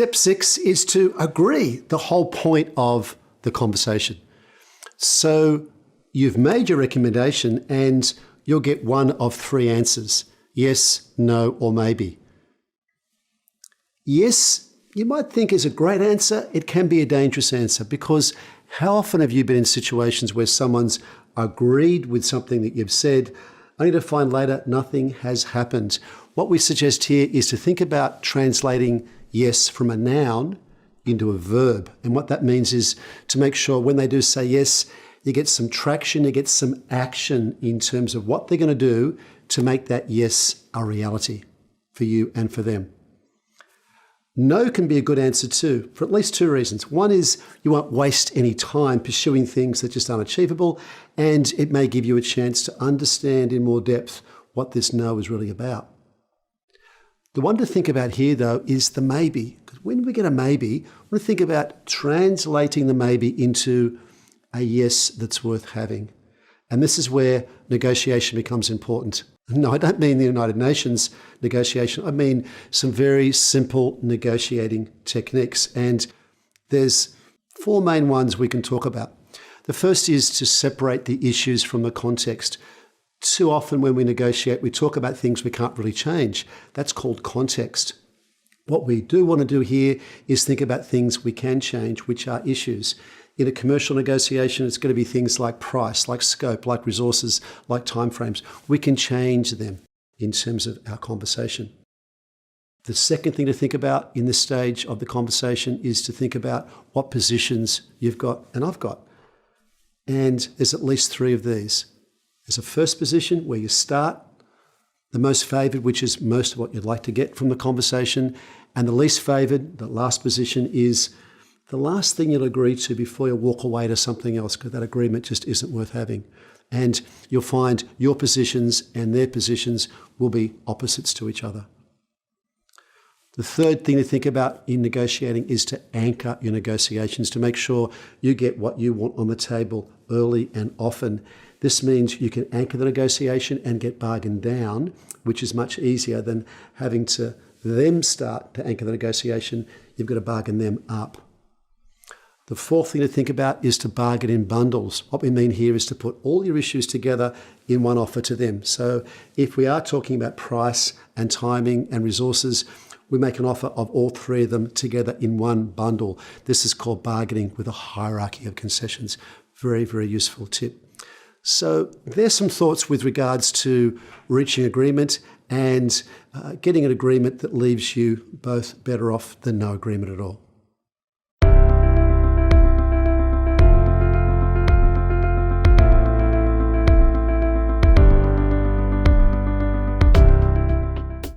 Step 6 is to agree, the whole point of the conversation. So you've made your recommendation and you'll get one of 3 answers: yes, no, or maybe. Yes, you might think is a great answer. It can be a dangerous answer, because how often have you been in situations where someone's agreed with something that you've said, only to find later nothing has happened? What we suggest here is to think about translating yes from a noun into a verb. And what that means is to make sure when they do say yes, you get some traction, you get some action in terms of what they're going to do to make that yes a reality for you and for them. No can be a good answer too, for at least 2 reasons. One is you won't waste any time pursuing things that just aren't achievable, and it may give you a chance to understand in more depth what this no is really about. The one to think about here, though, is the maybe. Because when we get a maybe, we want to think about translating the maybe into a yes that's worth having. And this is where negotiation becomes important. No, I don't mean the United Nations negotiation. I mean some very simple negotiating techniques. And there's 4 main ones we can talk about. The first is to separate the issues from the context. Too often when we negotiate, we talk about things we can't really change. That's called context. What we do want to do here is think about things we can change, which are issues. In a commercial negotiation, it's going to be things like price, like scope, like resources, like timeframes. We can change them in terms of our conversation. The second thing to think about in this stage of the conversation is to think about what positions you've got and I've got. And there's at least 3 of these. There's a first position where you start, the most favoured, which is most of what you'd like to get from the conversation, and the least favoured, the last position, is the last thing you'll agree to before you walk away to something else, because that agreement just isn't worth having. And you'll find your positions and their positions will be opposites to each other. The third thing to think about in negotiating is to anchor your negotiations, to make sure you get what you want on the table early and often. This means you can anchor the negotiation and get bargained down, which is much easier than having to them start to anchor the negotiation. You've got to bargain them up. The fourth thing to think about is to bargain in bundles. What we mean here is to put all your issues together in one offer to them. So if we are talking about price and timing and resources, we make an offer of all 3 of them together in one bundle. This is called bargaining with a hierarchy of concessions. Very, very useful tip. So there's some thoughts with regards to reaching agreement and getting an agreement that leaves you both better off than no agreement at all.